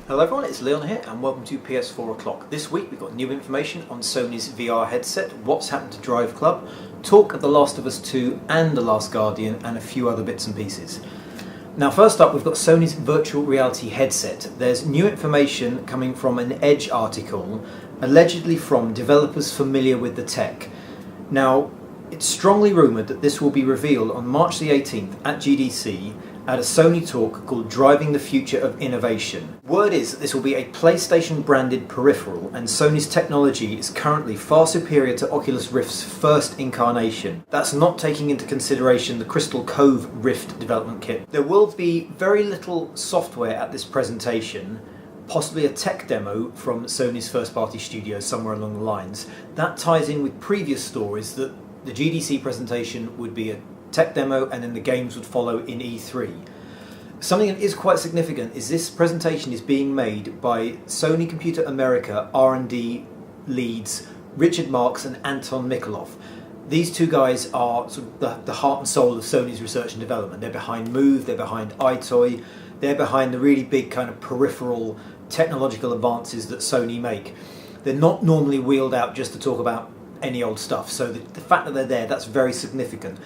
Hello everyone, it's Leon here and welcome to PS4 O'Clock. This week we've got new information on Sony's VR headset, what's happened to Driveclub, talk of The Last of Us 2 and The Last Guardian, and a few other bits and pieces. Now first up, we've got Sony's virtual reality headset. There's new information coming from an Edge article, allegedly from developers familiar with the tech. Now, it's strongly rumoured that this will be revealed on March the 18th at GDC at a Sony talk called Driving the Future of Innovation. Word is that this will be a PlayStation branded peripheral, and Sony's technology is currently far superior to Oculus Rift's first incarnation. That's not taking into consideration the Crystal Cove Rift development kit. There will be very little software at this presentation, possibly a tech demo from Sony's first party studio somewhere along the lines. That ties in with previous stories that the GDC presentation would be a tech demo and then the games would follow in E3. Something that is quite significant is this presentation is being made by Sony Computer America R&D leads Richard Marks and Anton Mikhailov. These two guys are sort of the heart and soul of Sony's research and development. They're behind Move, they're behind iToy, they're behind the really big kind of peripheral technological advances that Sony make. They're not normally wheeled out just to talk about any old stuff, so the fact that they're there, that's very significant.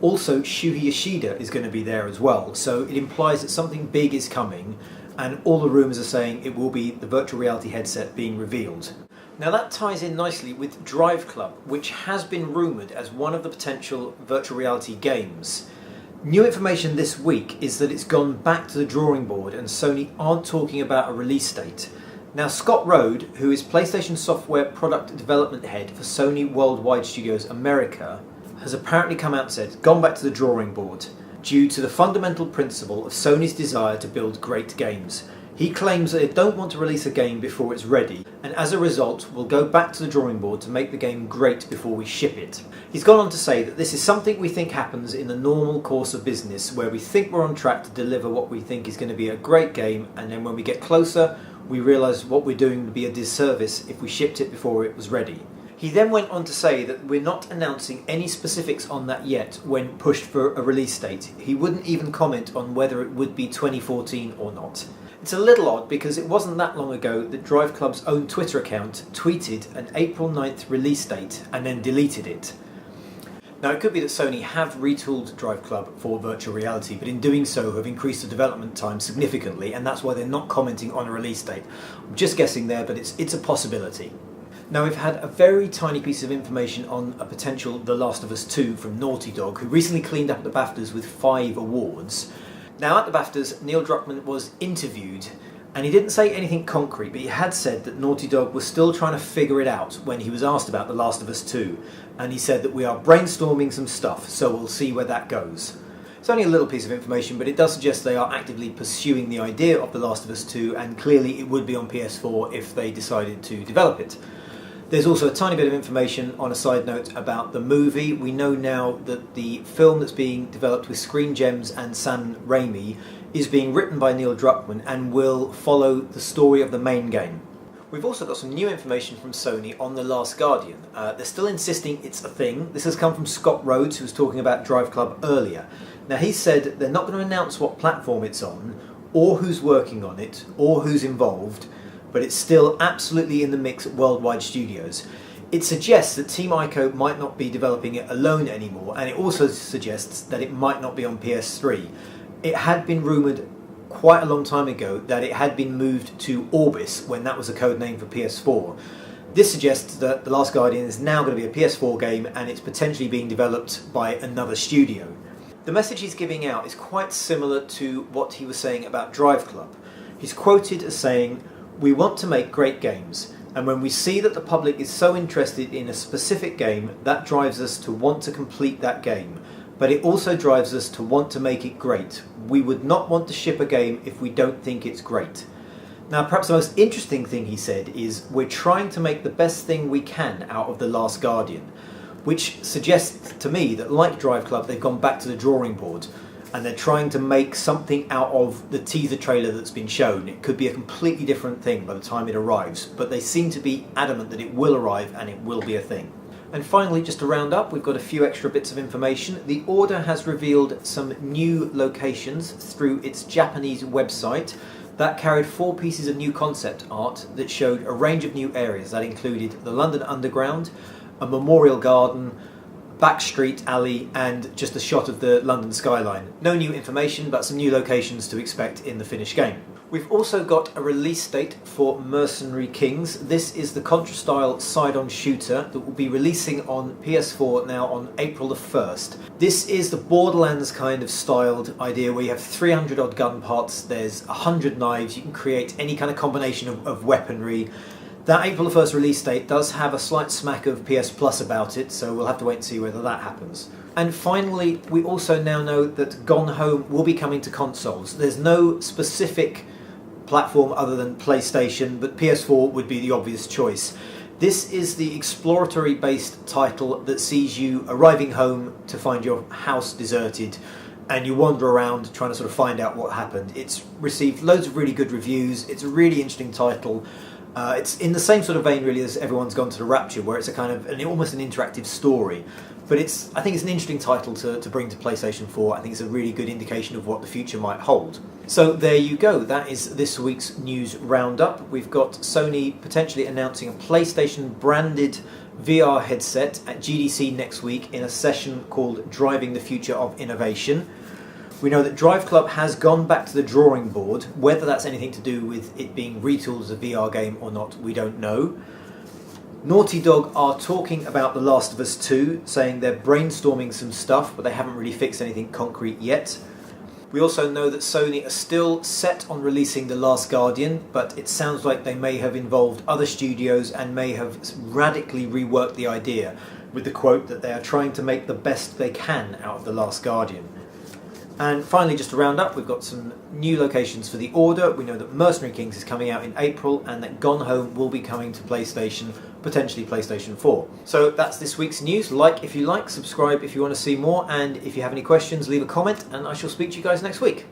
Also, Shuhei Yoshida is going to be there as well, so it implies that something big is coming, and all the rumours are saying it will be the virtual reality headset being revealed. Now that ties in nicely with Driveclub, which has been rumoured as one of the potential virtual reality games. New information this week is that it's gone back to the drawing board and Sony aren't talking about a release date. Now Scott Rode, who is PlayStation Software Product Development Head for Sony Worldwide Studios America, has apparently come out and said, gone back to the drawing board, due to the fundamental principle of Sony's desire to build great games. He claims that they don't want to release a game before it's ready, and as a result will go back to the drawing board to make the game great before we ship it. He's gone on to say that this is something we think happens in the normal course of business, where we think we're on track to deliver what we think is going to be a great game, and then when we get closer, we realise what we're doing would be a disservice if we shipped it before it was ready. He then went on to say that we're not announcing any specifics on that yet when pushed for a release date. He wouldn't even comment on whether it would be 2014 or not. It's a little odd because it wasn't that long ago that Driveclub's own Twitter account tweeted an April 9th release date and then deleted it. Now it could be that Sony have retooled Driveclub for virtual reality, but in doing so have increased the development time significantly, and that's why they're not commenting on a release date. I'm just guessing there, but it's a possibility. Now we've had a very tiny piece of information on a potential The Last of Us 2 from Naughty Dog, who recently cleaned up at the BAFTAs with 5 awards. Now at the BAFTAs, Neil Druckmann was interviewed, and he didn't say anything concrete, but he had said that Naughty Dog was still trying to figure it out when he was asked about The Last of Us 2, and he said that we are brainstorming some stuff, so we'll see where that goes. It's only a little piece of information, but it does suggest they are actively pursuing the idea of The Last of Us 2, and clearly it would be on PS4 if they decided to develop it. There's also a tiny bit of information on a side note about the movie. We know now that the film that's being developed with Screen Gems and Sam Raimi is being written by Neil Druckmann and will follow the story of the main game. We've also got some new information from Sony on The Last Guardian. They're still insisting it's a thing. This has come from Scott Rhodes, who was talking about Driveclub earlier. Now he said they're not going to announce what platform it's on, or who's working on it, or who's involved, but it's still absolutely in the mix at Worldwide Studios. It suggests that Team Ico might not be developing it alone anymore, and it also suggests that it might not be on PS3. It had been rumoured quite a long time ago that it had been moved to Orbis when that was a code name for PS4. This suggests that The Last Guardian is now going to be a PS4 game and it's potentially being developed by another studio. The message he's giving out is quite similar to what he was saying about Driveclub. He's quoted as saying, "We want to make great games, and when we see that the public is so interested in a specific game, that drives us to want to complete that game. But it also drives us to want to make it great. We would not want to ship a game if we don't think it's great." Now perhaps the most interesting thing he said is, we're trying to make the best thing we can out of The Last Guardian, which suggests to me that like Driveclub they've gone back to the drawing board and they're trying to make something out of the teaser trailer that's been shown. It could be a completely different thing by the time it arrives, but they seem to be adamant that it will arrive and it will be a thing. And finally, just to round up, we've got a few extra bits of information. The Order has revealed some new locations through its Japanese website. That carried 4 pieces of new concept art that showed a range of new areas that included the London Underground, a memorial garden, back street alley, and just a shot of the London skyline. No new information, but some new locations to expect in the finished game. We've also got a release date for Mercenary Kings. This is the Contra-style side-on shooter that will be releasing on PS4 now on April the 1st. This is the Borderlands kind of styled idea where you have 300 odd gun parts, there's 100 knives, you can create any kind of combination of weaponry. That April the 1st release date does have a slight smack of PS Plus about it, so we'll have to wait and see whether that happens. And finally, we also now know that Gone Home will be coming to consoles. There's no specific platform other than PlayStation, but PS4 would be the obvious choice. This is the exploratory based title that sees you arriving home to find your house deserted, and you wander around trying to sort of find out what happened. It's received loads of really good reviews. It's a really interesting title. It's in the same sort of vein really as Everyone's Gone to the Rapture, where it's a kind of almost an interactive story. But I think it's an interesting title to bring to PlayStation 4. I think it's a really good indication of what the future might hold. So there you go, that is this week's news roundup. We've got Sony potentially announcing a PlayStation branded VR headset at GDC next week in a session called Driving the Future of Innovation. We know that Driveclub has gone back to the drawing board. Whether that's anything to do with it being retooled as a VR game or not, we don't know. Naughty Dog are talking about The Last of Us 2, saying they're brainstorming some stuff, but they haven't really fixed anything concrete yet. We also know that Sony are still set on releasing The Last Guardian, but it sounds like they may have involved other studios and may have radically reworked the idea, with the quote that they are trying to make the best they can out of The Last Guardian. And finally, just to round up, we've got some new locations for The Order. We know that Mercenary Kings is coming out in April and that Gone Home will be coming to PlayStation, potentially PlayStation 4. So that's this week's news. Like if you like, subscribe if you want to see more, and if you have any questions, leave a comment, and I shall speak to you guys next week.